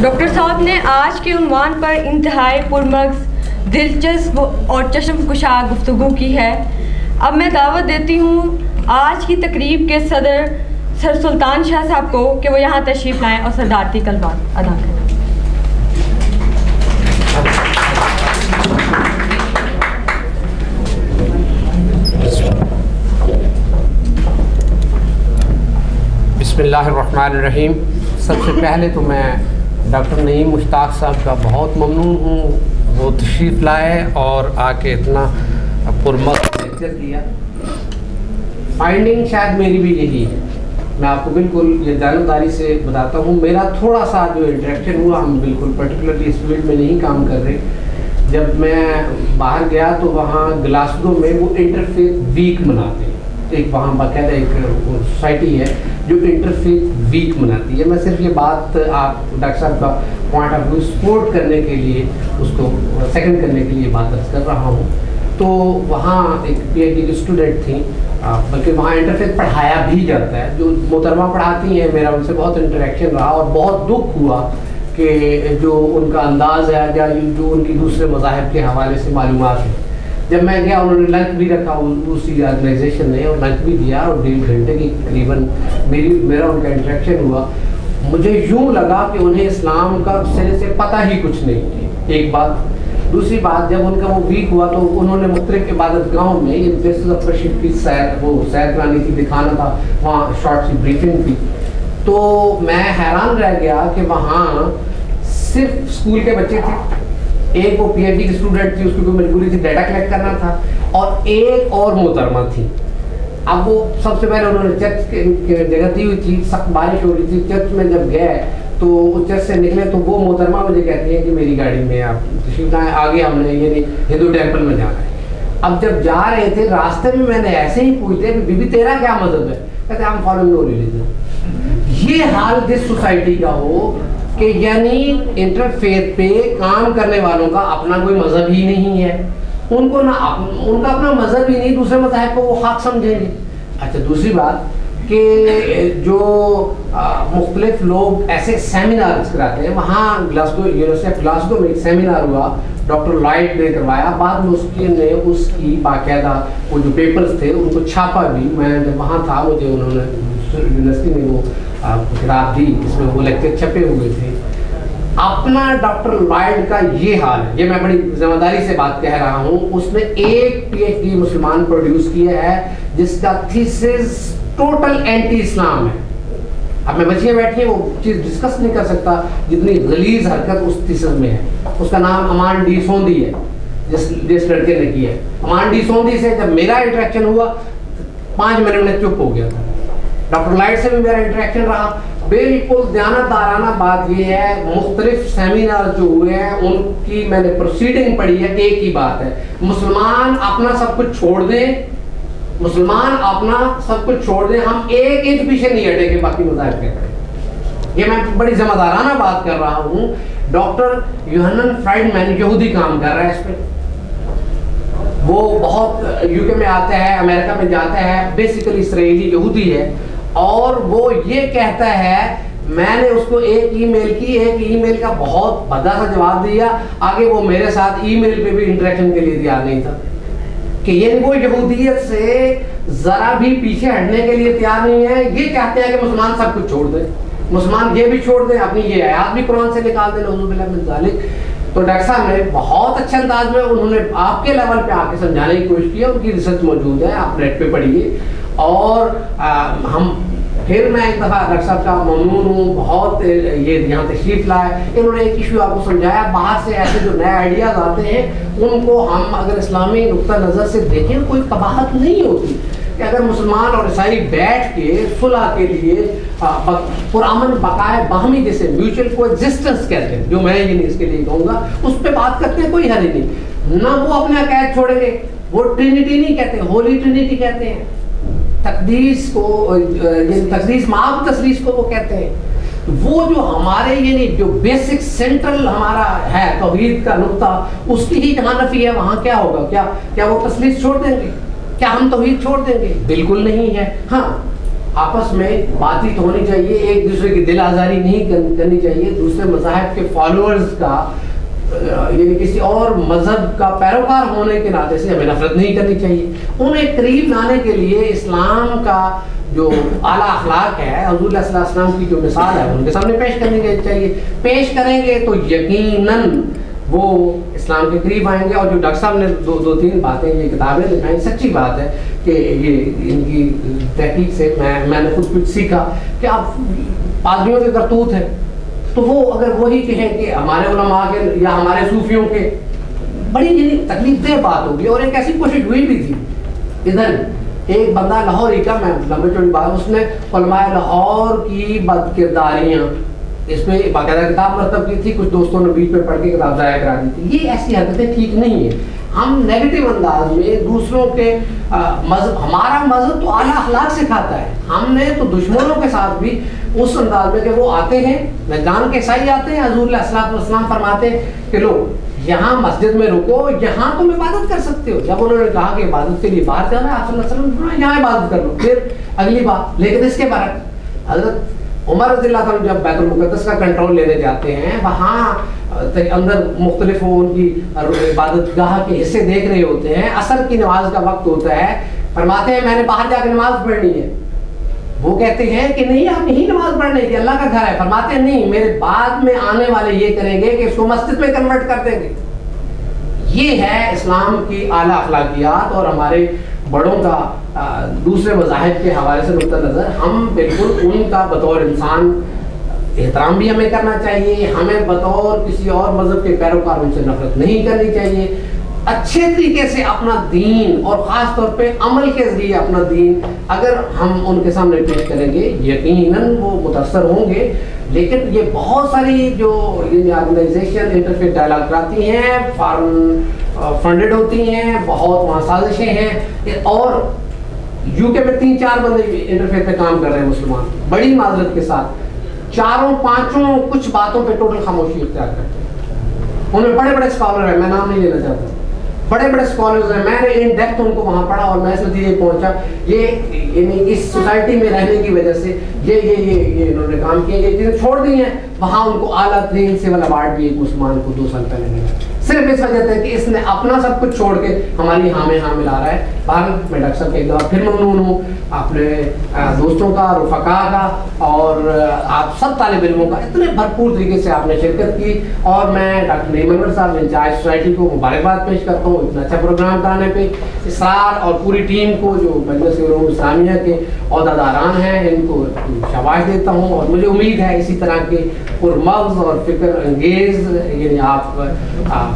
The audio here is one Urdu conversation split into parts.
ڈاکٹر صاحب نے آج کے عنوان پر انتہائی پرمغز، دلچسپ اور چشم کشا گفتگو کی ہے۔ اب میں دعوت دیتی ہوں آج کی تقریب کے صدر سر سلطان شاہ صاحب کو کہ وہ یہاں تشریف لائیں اور صدارتی کلمات ادا کریں۔ بسم اللہ الرحمن الرحیم۔ سب سے پہلے تو میں ڈاکٹر نعیم مشتاق صاحب کا بہت ممنون ہوں، وہ تشریف لائے اور آ کے اتنا پرمغز لیکچر دیا۔ فائنڈنگ شاید میری بھی یہی ہے، میں آپ کو بالکل یہ جانبداری سے بتاتا ہوں۔ میرا تھوڑا سا جو انٹریکشن ہوا، ہم بالکل پرٹیکولرلی اس فیلڈ میں نہیں کام کر رہے۔ جب میں باہر گیا تو وہاں گلاسگو میں وہ انٹرفیتھ ویک مناتے ہیں، ایک وہاں باقاعدہ ایک سوسائٹی ہے جو انٹرفیتھ ویک مناتی ہے۔ میں صرف یہ بات آپ ڈاکٹر صاحب کا پوائنٹ آف ویو سپورٹ کرنے کے لیے، اس کو سیکنڈ کرنے کے لیے بات عرض کر رہا ہوں۔ تو وہاں ایک پی ایچ ڈی کی اسٹوڈنٹ تھیں، بلکہ وہاں انٹرفیتھ پڑھایا بھی جاتا ہے، جو محترمہ پڑھاتی ہیں۔ میرا ان سے بہت انٹریکشن رہا اور بہت دکھ ہوا کہ جو ان کا انداز ہے یا جو ان کی دوسرے مذاہب کے حوالے سے معلومات ہیں۔ جب میں گیا انہوں نے لنچ بھی رکھا اسی آرگنائزیشن نے، اور لنچ بھی دیا، اور 1.5 گھنٹے کی تقریباً میرا ان کا انٹریکشن ہوا۔ مجھے یوں لگا کہ انہیں اسلام کا سرے سے پتہ ہی کچھ نہیں، ایک بات۔ دوسری بات، جب ان کا وہ ویک ہوا تو انہوں نے مختلف عبادت گاہوں میں کی سیر کرانی تھی، دکھانا تھا، وہاں شارٹ سی بریفنگ تھی۔ تو میں حیران رہ گیا کہ وہاں صرف اسکول کے بچے تھے، ایک وہ پی ایچ ڈی کی اسٹوڈنٹ تھی، اس کی کوئی مجبوری تھی ڈیٹا کلیکٹ کرنا تھا، اور ایک اور محترمہ تھی۔ اب وہ سب سے پہلے انہوں نے چرچ کی جگہ دی ہوئی تھی، سخت بارش ہو رہی تھی۔ چرچ میں جب گئے تو اس چرچ سے نکلے تو وہ محترمہ مجھے کہتی ہے کہ میری گاڑی میں آپ تشریف لائیں، آگے ہم نے یعنی ہندو ٹیمپل میں جانا ہے۔ اب جب جا رہے تھے راستے میں میں نے ایسے ہی پوچھتے کہ بی بی تیرا کیا مذہب ہے؟ کہتے ہم فالوئنگ نو ریلیجن۔ یہ حال جس سوسائٹی کا ہو کہ یعنی انٹرفیتھ پہ کام کرنے والوں کا اپنا کوئی مذہب ہی نہیں ہے، ان کو نہ ان کا اپنا مذہب ہی نہیں، دوسرے مذاہب کو وہ خاک سمجھیں گے۔ اچھا، دوسری بات کہ جو مختلف لوگ ایسے سیمینارز کراتے ہیں، وہاں گلاسگو یونیورسٹی آف گلاسگو میں ایک سیمینار ہوا، ڈاکٹر لائٹ نے کروایا، بعد میں اس کی باقاعدہ وہ جو پیپرز تھے ان کو چھاپا بھی۔ میں جب وہاں تھا مجھے انہوں نے یونیورسٹی میں وہ کتاب دی، اس میں وہ لیکچر چھپے ہوئے تھے۔ اپنا ڈاکٹر لائٹ کا یہ حال ہے، یہ میں بڑی ذمہ داری سے بات کہہ رہا ہوں۔ اس نے ایک پی ایچ ڈی مسلمان پروڈیوس کیا ہے جس کا تھیسس ٹوٹل اینٹی اسلام ہے۔ اب میں بچیاں بیٹھی ہیں، وہ چیز ڈسکس نہیں کر سکتا جتنی غلیظ حرکت اس تھیسس میں ہے۔ اس کا نام امان ڈی سوندی ہے، جس لڑکے نے کیا ہے۔ امان ڈی سوندی سے جب میرا انٹریکشن ہوا 5 منٹ میں چپ ہو گیا تھا۔ ڈاکٹر لائٹ سے بھی میرا انٹریکشن رہا۔ بالکل دیانتدارانہ بات یہ ہے، مختلف سیمینار جو ہوئے ہیں ان کی میں نے پروسیڈنگ پڑھی ہے، ایک ہی بات ہے، مسلمان اپنا سب کچھ چھوڑ دیں، مسلمان اپنا سب کچھ چھوڑ دیں، ہم 1 انچ پیچھے نہیں ہٹیں گے باقی مذاہب کے۔ یہ میں بڑی ذمہ دارانہ بات کر رہا ہوں۔ ڈاکٹر یوہنن فرائڈمین یہودی کام کر رہا ہے اس پہ، وہ بہت یو کے میں آتا ہے، امریکہ میں جاتا ہے، بیسیکلی اسرائیلی یہودی ہے، اور وہ یہ کہتا ہے، میں نے اس کو ایک ای میل کا بہت بھدا سا جواب دیا، آگے وہ میرے ساتھ ای میل پہ بھی انٹریکشن کے لیے تیار نہیں تھا، کہ یہ وہ یہودیت سے ذرا بھی پیچھے ہٹنے کے لیے تیار نہیں ہے۔ یہ چاہتے ہیں کہ مسلمان سب کچھ چھوڑ دیں، مسلمان یہ بھی چھوڑ دیں، اپنی یہ آیات بھی قرآن سے نکال دیں، نعوذ باللہ من ذالک۔ تو ڈاکٹر صاحب نے بہت اچھے انداز میں انہوں نے آپ کے لیول پہ آ کے سمجھانے کی کوشش کی، ان کی ریسرچ موجود ہے، آپ نیٹ پہ پڑھیے۔ اور ہم پھر میں ایک دفعہ ڈاکٹر صاحب کا ممنون ہوں، بہت یہ یہاں تشریف لائے، انہوں نے ایک ایشو آپ کو سمجھایا۔ باہر سے ایسے جو نئے آئیڈیاز آتے ہیں ان کو ہم اگر اسلامی نقطہ نظر سے دیکھیں کوئی قباحت نہیں ہوتی کہ اگر مسلمان اور عیسائی بیٹھ کے صلح کے لیے پرامن بقائے باہمی، جیسے میوچل کو ایگزسٹنس کہتے ہیں، جو میں یہ نہیں اس کے لیے کہوں گا، اس پہ بات کرتے ہیں، کوئی حل نہیں۔ نہ وہ اپنے عقائد چھوڑیں گے، وہ ٹرینیٹی نہیں کہتے، ہولی ٹرینیٹی کہتے ہیں، تقدیس کو، تقدیس معاب تثلیث کو وہ کہتے ہیں۔ وہ جو ہمارے یعنی جو بیسک سینٹرل ہمارا ہے توحید کا نقطہ، اس کی ہی جہاں نفی ہے وہاں کیا ہوگا؟ کیا وہ تثلیث چھوڑ دیں گے؟ کیا ہم توحید چھوڑ دیں گے؟ بالکل نہیں ہے۔ ہاں، آپس میں بات چیت ہونی چاہیے, ایک دوسرے کی دل آزاری نہیں کرنی چاہیے, دوسرے مذاہب کے فالوورز کا یعنی کسی اور مذہب کا پیروکار ہونے کے ناطے سے ہمیں نفرت نہیں کرنی چاہیے. انہیں قریب لانے کے لیے اسلام کا جو اعلیٰ اخلاق ہے, حضور صلی اللہ علیہ وسلم کی جو مثال ہے ان کے سامنے پیش کرنی چاہیے. پیش کریں گے تو یقیناً وہ اسلام کے قریب آئیں گے. اور جو ڈاکٹر صاحب نے دو تین باتیں یہ کتابیں دکھائیں, سچی بات ہے کہ یہ ان کی تحقیق سے میں نے خود کچھ سیکھا کہ آپ پادریوں کے کرتوت ہیں, تو وہ اگر وہی کہیں کہ ہمارے علماء کے یا ہمارے صوفیوں کے, بڑی یعنی تکلیف دہ بات ہوگی. اور ایک ایسی کوشش ہوئی بھی تھی ادھر, ایک بندہ لاہوری کا, میں لمبی چوڑی بات, اس نے علماء لاہور کی بد کرداریاں اس میں باقاعدہ کتاب مرتب کی تھی, کچھ دوستوں نے بیچ میں پڑھ کے کتاب ضائع کرا دی تھی. یہ ایسی حرکتیں ٹھیک نہیں ہیں. ہم نیگیٹو انداز میں دوسروں کے مذہب, ہمارا مذہب تو اعلیٰ اخلاق سکھاتا ہے. ہم نے تو دشمنوں کے ساتھ بھی اس انداز میں کہ وہ آتے ہیں, جان کے عیسائی آتے ہیں, حضور علیہ السلام فرماتے ہیں کہ لو یہاں مسجد میں رکو, یہاں تم عبادت کر سکتے ہو. جب انہوں نے کہا کہ عبادت کے لیے باہر جانا ہے, آپ صلی اللہ علیہ وسلم نے یہاں عبادت کر لو. پھر اگلی بات, لیکن اس کے برعکس حضرت عمر رضی اللہ عنہ جب بیت المقدس کا کنٹرول لینے جاتے ہیں, وہاں اندر مختلف ان کی عبادت گاہ کے حصے دیکھ رہے ہوتے ہیں, عصر کی نماز کا وقت ہوتا ہے, فرماتے ہیں میں نے باہر جا کے نماز پڑھنی ہے. وہ کہتے ہیں کہ نہیں آپ یہی نماز پڑھنے کی, اللہ کا گھر ہے. فرماتے ہیں نہیں, میرے بعد میں آنے والے یہ کریں گے کہ اس کو مسجد میں کنورٹ کر دیں گے. یہ ہے اسلام کی اعلیٰ اخلاقیات اور ہمارے بڑوں کا دوسرے مذاہب کے حوالے سے نقطہ نظر. ہم بالکل ان کا بطور انسان احترام بھی ہمیں کرنا چاہیے, ہمیں بطور کسی اور مذہب کے پیروکار ان سے نفرت نہیں کرنی چاہیے. اچھے طریقے سے اپنا دین اور خاص طور پہ عمل کے ذریعے اپنا دین اگر ہم ان کے سامنے پیش کریں گے, یقیناً وہ متاثر ہوں گے. لیکن یہ بہت ساری جو آرگنائزیشن انٹرفیتھ ڈائلاگ کراتی ہیں, فارن فنڈڈ ہوتی ہیں, بہت وہاں سازشیں ہیں. اور یو کے میں 3-4 بندے انٹرفیتھ پہ کام کر رہے ہیں مسلمان, بڑی معذرت کے ساتھ 4-5 کچھ باتوں پہ ٹوٹل خاموشی اختیار کرتے ہیں. ان میں بڑے بڑے اسکالر ہیں, میں نام نہیں لینا چاہتا, بڑے بڑے اسکالرز ہیں. میں نے ان ڈیپتھ ان کو وہاں پڑھا اور میں اس نتیجے پہنچا, یہ یعنی اس سوسائٹی میں رہنے کی وجہ سے یہ انہوں نے کام کیے, یہ چیزیں چھوڑ دی ہیں. وہاں ان کو اعلیٰ ترین سول ایوارڈ بھی ایک مسلمان کو 2 سال پہلے ملا, صرف اس وجہ سے کہ اس نے اپنا سب کچھ چھوڑ کے ہماری ہاں میں ہاں ملا رہا ہے. بہرحال میں ڈاکٹر صاحب کے ایک دفعہ پھر ممنون ہوں اپنے دوستوں کا, رفقا کا, اور آپ سب طالب علموں کا اتنے بھرپور طریقے سے آپ نے شرکت کی. اور میں ڈاکٹر نعیم انور صاحب انچارج سوسائٹی کو مبارکباد پیش کرتا ہوں اتنا اچھا پروگرام کرانے پہ. اسرار اور پوری ٹیم کو جو مجلس علوم اسلامیہ کے عہدیداران ہیں ان کو شاباش دیتا ہوں. اور مجھے امید ہے اسی طرح کے پرمغز اور فکر انگیز یعنی آپ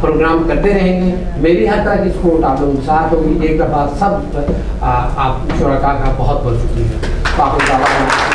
پروگرام کرتے رہیں گے. میری ہر طرح کی سپورٹ آپ لوگوں کے ساتھ ہوگی. ایک دفعہ سب آپ شرکا کا بہت بہت شکریہ.